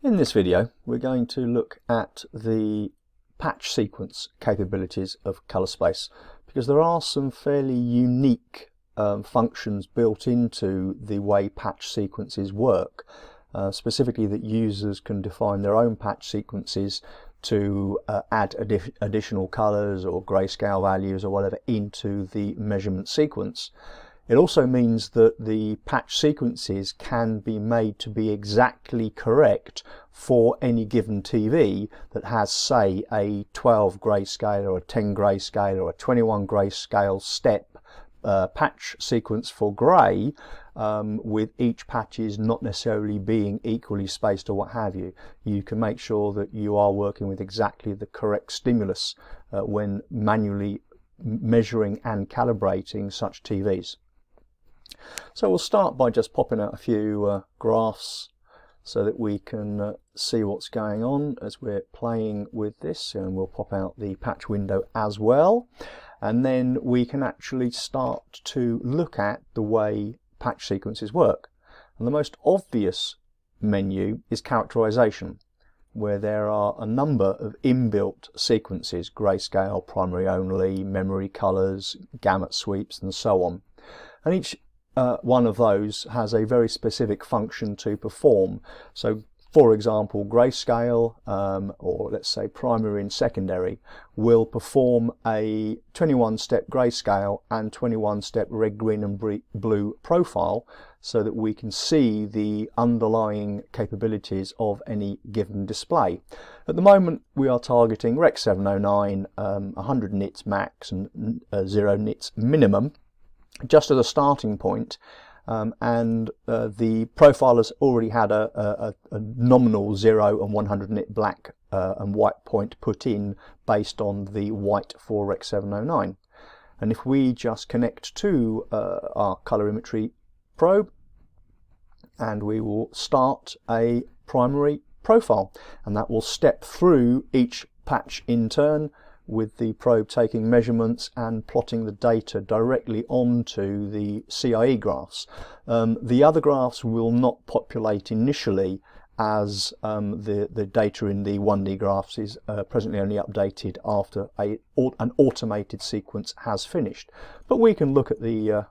In this video we're going to look at the patch sequence capabilities of ColourSpace, because there are some fairly unique functions built into the way patch sequences work, specifically that users can define their own patch sequences to add additional colours or grayscale values or whatever into the measurement sequence. It also means that the patch sequences can be made to be exactly correct for any given TV that has, say, a 12 grayscale or a 10 grayscale or a 21 grayscale step patch sequence for grey, with each patches not necessarily being equally spaced or what have you. You can make sure that you are working with exactly the correct stimulus when manually measuring and calibrating such TVs. So we'll start by just popping out a few graphs so that we can see what's going on as we're playing with this, and we'll pop out the patch window as well, and then we can actually start to look at the way patch sequences work. And the most obvious menu is characterization, where there are a number of inbuilt sequences: grayscale, primary only, memory colors, gamut sweeps, and so on. And each one of those has a very specific function to perform. So for example, grayscale, or let's say primary and secondary, will perform a 21-step grayscale and 21-step red, green and blue profile, so that we can see the underlying capabilities of any given display. At the moment we are targeting Rec 709, 100 nits max and 0 nits minimum, just as a starting point, and the profile has already had a nominal 0 and 100 nit black and white point put in based on the white for Rec 709. And if we just connect to our colorimetry probe, and we will start a primary profile, and that will step through each patch in turn, with the probe taking measurements and plotting the data directly onto the CIE graphs. The other graphs will not populate initially, as the data in the 1D graphs is presently only updated after an automated sequence has finished. But we can look at the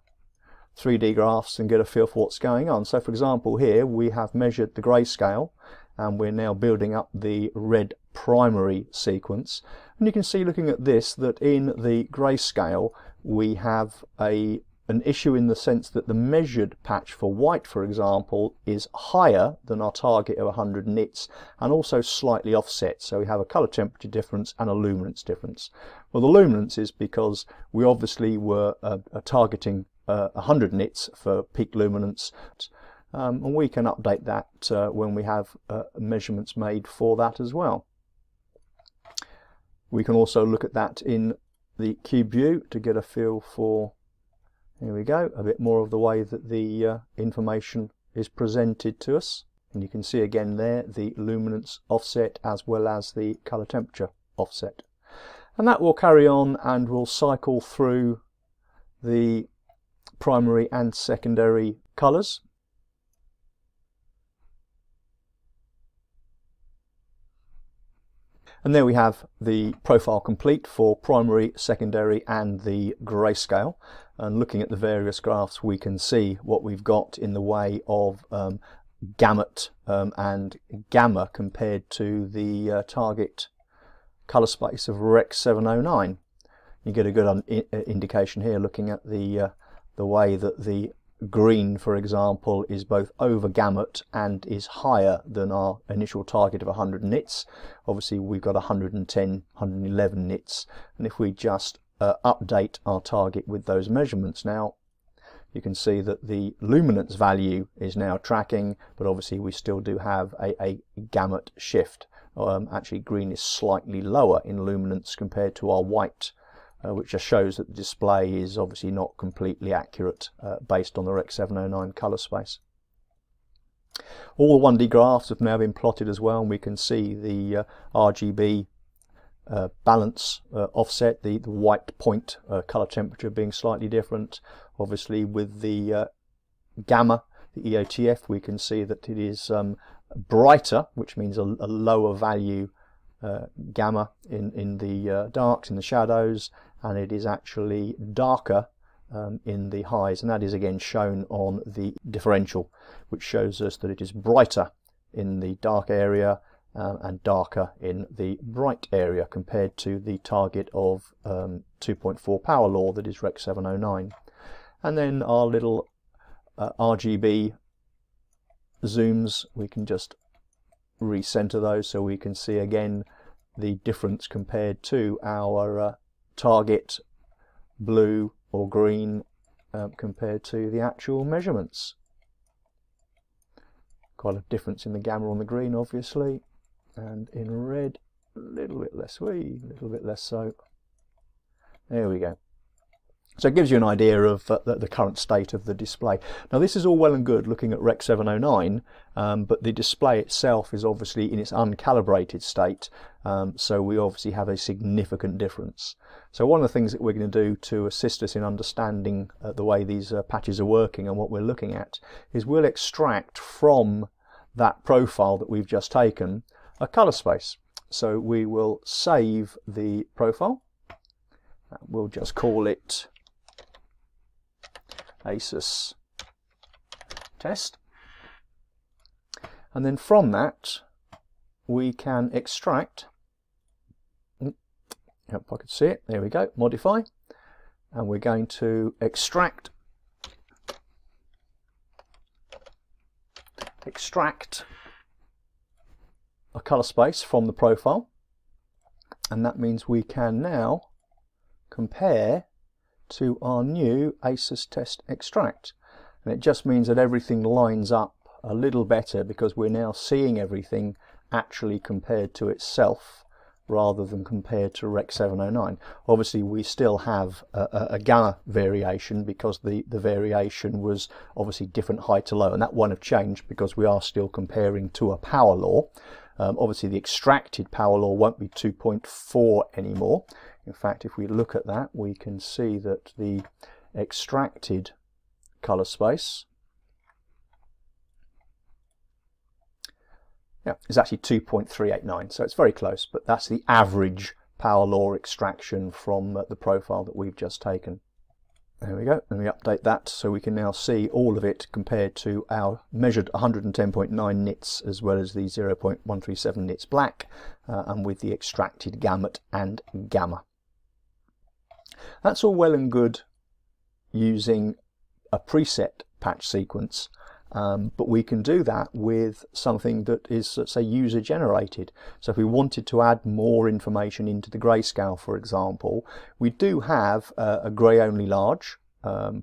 3D graphs and get a feel for what's going on. So for example, here we have measured the grayscale, and we're now building up the red primary sequence, and you can see, looking at this, that in the grayscale we have an issue in the sense that the measured patch for white, for example, is higher than our target of 100 nits and also slightly offset. So we have a color temperature difference and a luminance difference. Well, the luminance is because we obviously were targeting 100 nits for peak luminance, and we can update that when we have measurements made for that as well. We can also look at that in the cube view to get a feel for, here we go, a bit more of the way that the information is presented to us. And you can see again there the luminance offset as well as the color temperature offset. And that will carry on, and we'll cycle through the primary and secondary colors. And there we have the profile complete for primary, secondary and the grayscale. And looking at the various graphs, we can see what we've got in the way of gamut and gamma compared to the target color space of Rec 709. You get a good indication here looking at the way that the green, for example, is both over gamut and is higher than our initial target of 100 nits. Obviously we've got 110, 111 nits, and if we just update our target with those measurements now, you can see that the luminance value is now tracking, but obviously we still do have a gamut shift. Actually green is slightly lower in luminance compared to our white, which just shows that the display is obviously not completely accurate based on the Rec 709 color space. All the 1D graphs have now been plotted as well, and we can see the RGB balance offset, the white point color temperature being slightly different. Obviously with the gamma the EOTF, we can see that it is brighter, which means a lower value gamma in the darks, in the shadows, and it is actually darker in the highs, and that is again shown on the differential, which shows us that it is brighter in the dark area and darker in the bright area compared to the target of 2.4 power law, that is Rec 709. And then our little RGB zooms, we can just recenter those so we can see again the difference compared to our target blue or green compared to the actual measurements. Quite a difference in the gamma on the green, obviously, and in red a little bit less, a little bit less so. There we go. So it gives you an idea of the current state of the display. Now this is all well and good looking at Rec 709, but the display itself is obviously in its uncalibrated state, so we obviously have a significant difference. So one of the things that we're going to do to assist us in understanding the way these patches are working and what we're looking at is we'll extract from that profile that we've just taken a colour space. So we will save the profile. We'll just call it ASUS test, and then from that we can extract, if I could see it, there we go, modify, and we're going to extract a colour space from the profile, and that means we can now compare to our new ASUS test extract, and it just means that everything lines up a little better because we're now seeing everything actually compared to itself rather than compared to Rec 709. Obviously we still have a gamma variation because the variation was obviously different high to low, and that won't have changed because we are still comparing to a power law. Obviously the extracted power law won't be 2.4 anymore. In fact, if we look at that, we can see that the extracted colour space is actually 2.389, so it's very close, but that's the average power law extraction from the profile that we've just taken. There we go, and we update that so we can now see all of it compared to our measured 110.9 nits as well as the 0.137 nits black, and with the extracted gamut and gamma. That's all well and good using a preset patch sequence, but we can do that with something that is, let's say, user generated. So if we wanted to add more information into the grayscale, for example, we do have a grey only large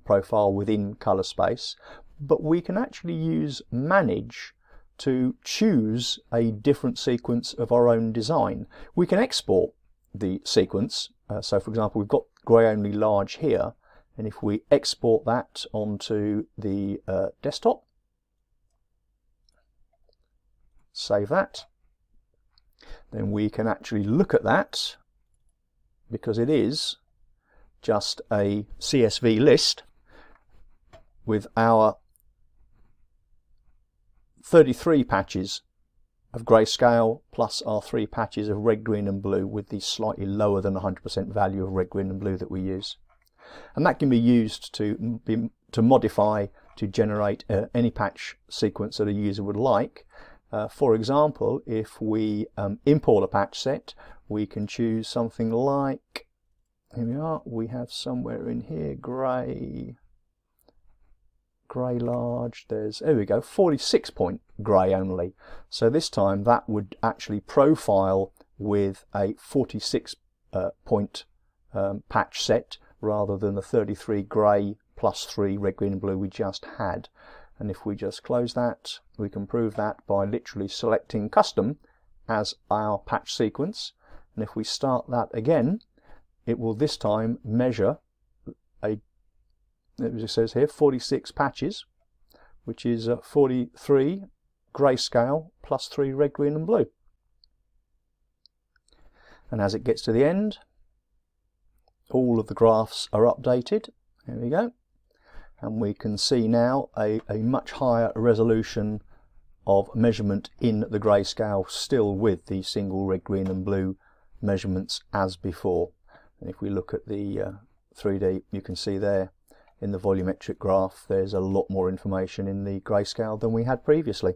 profile within ColourSpace, but we can actually use manage to choose a different sequence of our own design. We can export the sequence, so for example we've got grey only large here, and if we export that onto the desktop, save that, then we can actually look at that because it is just a CSV list with our 33 patches of grayscale plus our 3 patches of red, green and blue with the slightly lower than 100% value of red, green and blue that we use. And that can be used to modify, to generate any patch sequence that a user would like. For example, if we import a patch set, we can choose something like, here we are, we have somewhere in here grey large, there we go, 46 point grey only. So this time that would actually profile with a 46 point patch set rather than the 33 grey plus 3 red, green and blue we just had. And if we just close that, we can prove that by literally selecting custom as our patch sequence. And if we start that again, it will this time measure as it says here, 46 patches, which is 43 grayscale plus 3 red, green and blue. And as it gets to the end, all of the graphs are updated. There we go. and we can see now a much higher resolution of measurement in the grayscale, still with the single red, green and blue measurements as before. And if we look at the 3D, you can see there in the volumetric graph there's a lot more information in the grayscale than we had previously.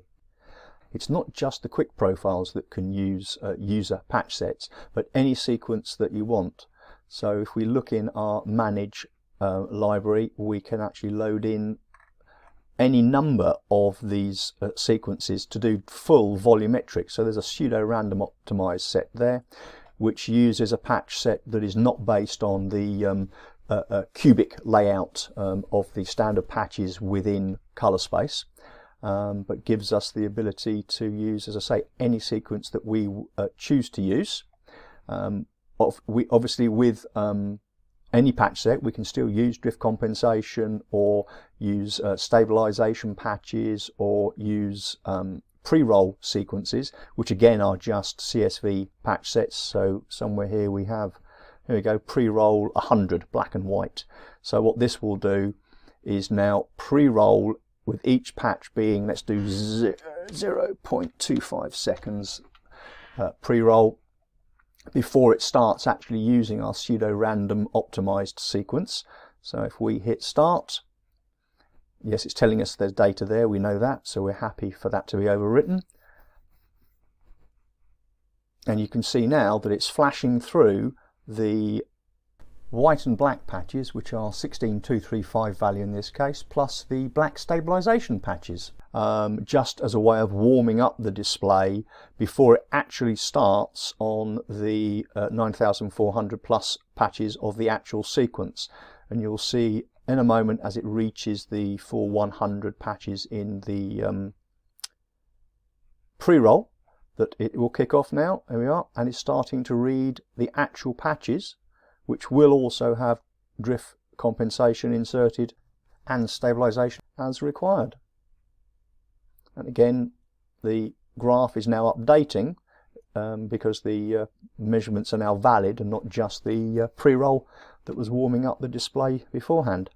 It's not just the quick profiles that can use user patch sets, but any sequence that you want. So if we look in our manage library, we can actually load in any number of these sequences to do full volumetric. So there's a pseudo random optimized set there, which uses a patch set that is not based on the cubic layout of the standard patches within ColourSpace, but gives us the ability to use, as I say, any sequence that we choose to use. Obviously with any patch set we can still use drift compensation, or use stabilization patches, or use pre-roll sequences, which again are just CSV patch sets. So somewhere here we have, here we go, pre-roll 100 black and white. So what this will do is now pre-roll with each patch being, let's do 0.25 seconds pre-roll before it starts actually using our pseudo random optimized sequence. So if we hit start, yes, it's telling us there's data there, we know that, so we're happy for that to be overwritten. And you can see now that it's flashing through the white and black patches, which are 16235 value in this case, plus the black stabilization patches, just as a way of warming up the display before it actually starts on the 9400 plus patches of the actual sequence. And you'll see in a moment, as it reaches the 4100 patches in the pre-roll, that it will kick off now. There we are, and it's starting to read the actual patches, which will also have drift compensation inserted and stabilization as required. And again, the graph is now updating because the measurements are now valid and not just the pre-roll that was warming up the display beforehand.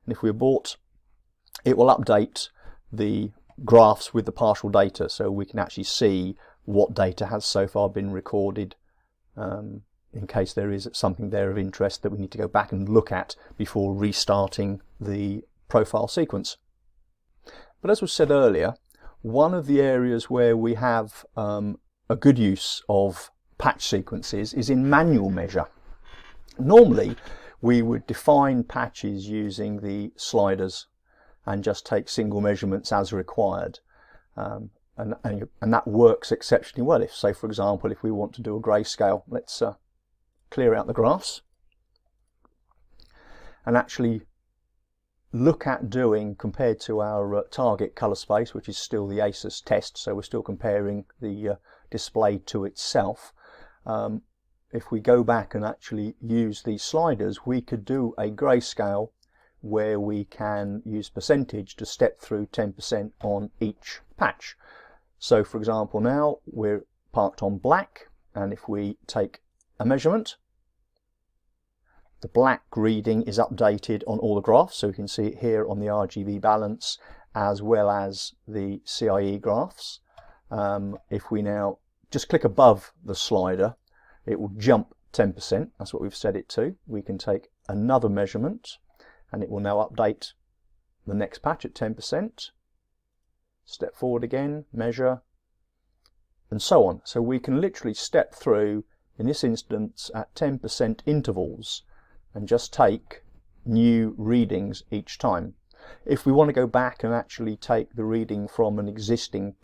And if we abort, it will update the graphs with the partial data, so we can actually see what data has so far been recorded, in case there is something there of interest that we need to go back and look at before restarting the profile sequence. But as was said earlier, one of the areas where we have a good use of patch sequences is in manual measure. Normally we would define patches using the sliders and just take single measurements as required, and that works exceptionally well. If, say for example, if we want to do a grayscale, let's clear out the graphs and actually look at doing, compared to our target ColourSpace, which is still the ASUS test, so we're still comparing the display to itself. If we go back and actually use these sliders, we could do a grayscale where we can use percentage to step through 10% on each patch. So for example, now we're parked on black, and if we take a measurement, the black reading is updated on all the graphs, so we can see it here on the RGB balance as well as the CIE graphs. If we now just click above the slider, it will jump 10%, that's what we've set it to. We can take another measurement and it will now update the next patch at 10%. Step forward again, measure, and so on. So we can literally step through, in this instance at 10% intervals, and just take new readings each time. If we want to go back and actually take the reading from an existing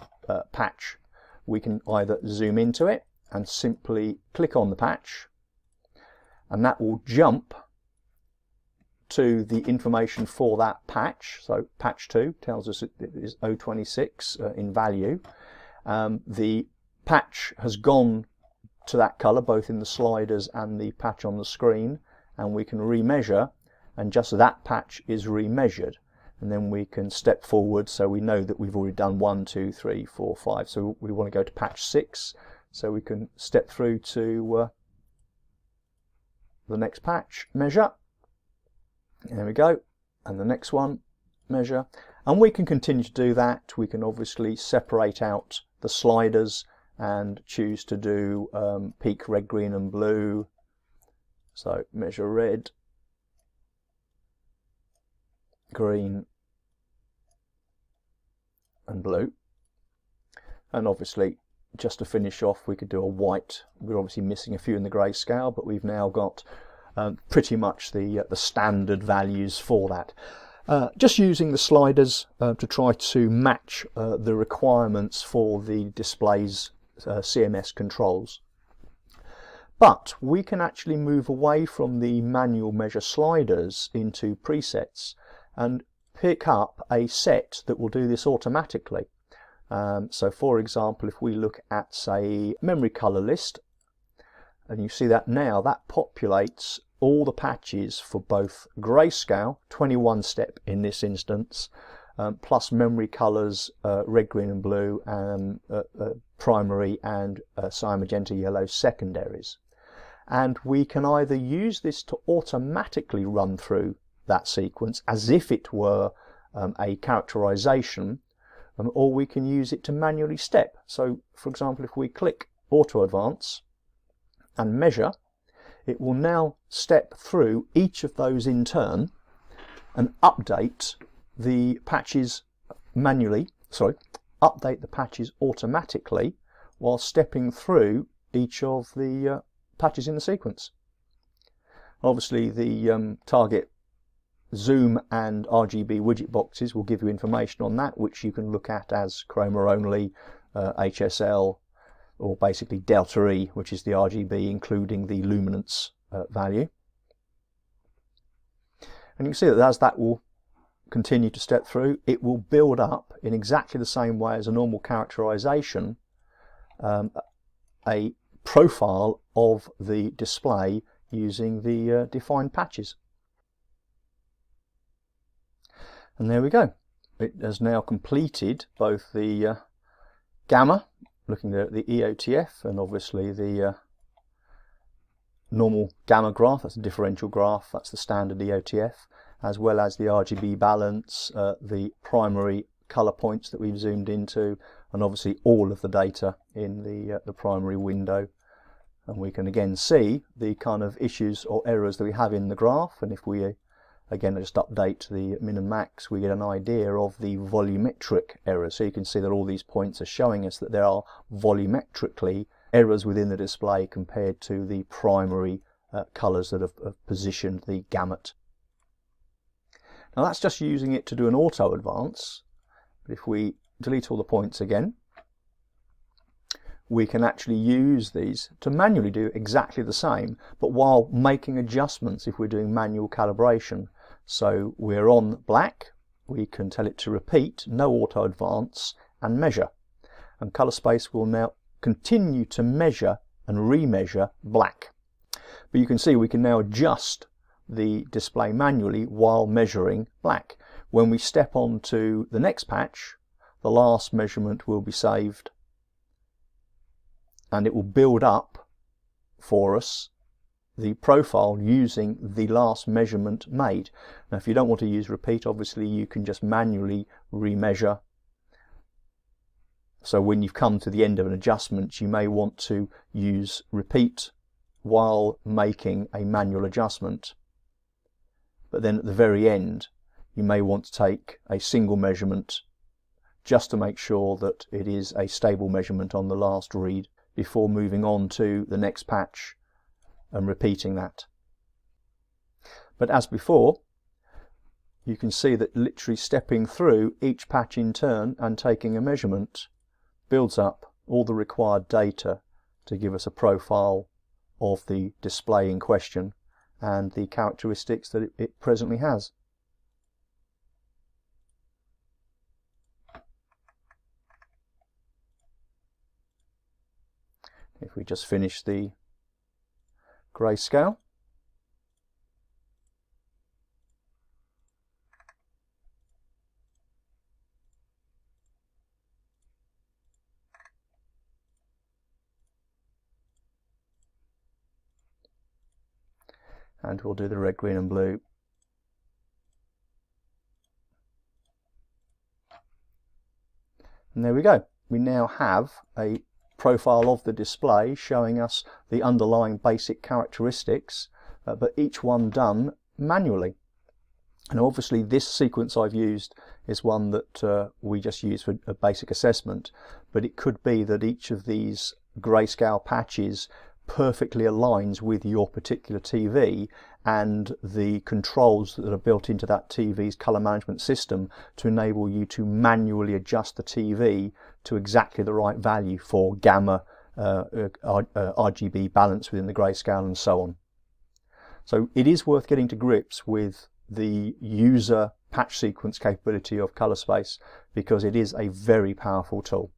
patch, we can either zoom into it and simply click on the patch, and that will jump to the information for that patch. So patch 2 tells us it is 026 in value. The patch has gone to that colour both in the sliders and the patch on the screen, and we can remeasure, and just that patch is remeasured, and then we can step forward, so we know that we've already done 1, 2, 3, 4, 5, so we want to go to patch 6, so we can step through to the next patch, measure, There we go. And the next one, measure. And we can continue to do that. We can obviously separate out the sliders and choose to do peak red, green and blue. So measure red, green and blue. And obviously, just to finish off, we could do a white. We're obviously missing a few in the grayscale, but we've now got pretty much the standard values for that. Just using the sliders to try to match the requirements for the display's CMS controls. But we can actually move away from the manual measure sliders into presets and pick up a set that will do this automatically. So for example, if we look at, say, memory color list, and you see that now, that populates all the patches for both grayscale, 21 step in this instance, plus memory colors, red, green and blue, and primary and cyan, magenta, yellow secondaries. And we can either use this to automatically run through that sequence as if it were a characterization, or we can use it to manually step. So for example, if we click Auto Advance and measure, it will now step through each of those in turn and update the patches manually, update the patches automatically while stepping through each of the patches in the sequence. Obviously the target zoom and RGB widget boxes will give you information on that, which you can look at as chroma only, HSL, or basically delta E, which is the RGB including the luminance value. And you can see that as that will continue to step through, it will build up in exactly the same way as a normal characterization a profile of the display using the defined patches. And there we go. It has now completed both the gamma, looking at the EOTF, and obviously the normal gamma graph, that's a differential graph, that's the standard EOTF, as well as the RGB balance, the primary color points that we've zoomed into, and obviously all of the data in the primary window. And we can again see the kind of issues or errors that we have in the graph, and if we again just update the min and max, we get an idea of the volumetric errors. So you can see that all these points are showing us that there are volumetrically errors within the display compared to the primary colors that have positioned the gamut. Now that's just using it to do an auto advance, but if we delete all the points again, we can actually use these to manually do exactly the same, but while making adjustments if we're doing manual calibration. So we're on black, we can tell it to repeat, no auto advance, and measure. And ColourSpace will now continue to measure and remeasure black. But you can see we can now adjust the display manually while measuring black. When we step on to the next patch, the last measurement will be saved and it will build up for us the profile using the last measurement made. Now if you don't want to use repeat, obviously you can just manually remeasure. So when you've come to the end of an adjustment, you may want to use repeat while making a manual adjustment. But then at the very end, you may want to take a single measurement just to make sure that it is a stable measurement on the last read before moving on to the next patch and repeating that. But as before, you can see that literally stepping through each patch in turn and taking a measurement builds up all the required data to give us a profile of the display in question and the characteristics that it presently has. If we just finish the grayscale, and we'll do the red, green and blue And there we go. We now have a profile of the display showing us the underlying basic characteristics, but each one done manually. And obviously this sequence I've used is one that we just use for a basic assessment, but it could be that each of these grayscale patches perfectly aligns with your particular TV and the controls that are built into that TV's colour management system to enable you to manually adjust the TV to exactly the right value for gamma, RGB balance within the grayscale and so on. So it is worth getting to grips with the user patch sequence capability of ColourSpace because it is a very powerful tool.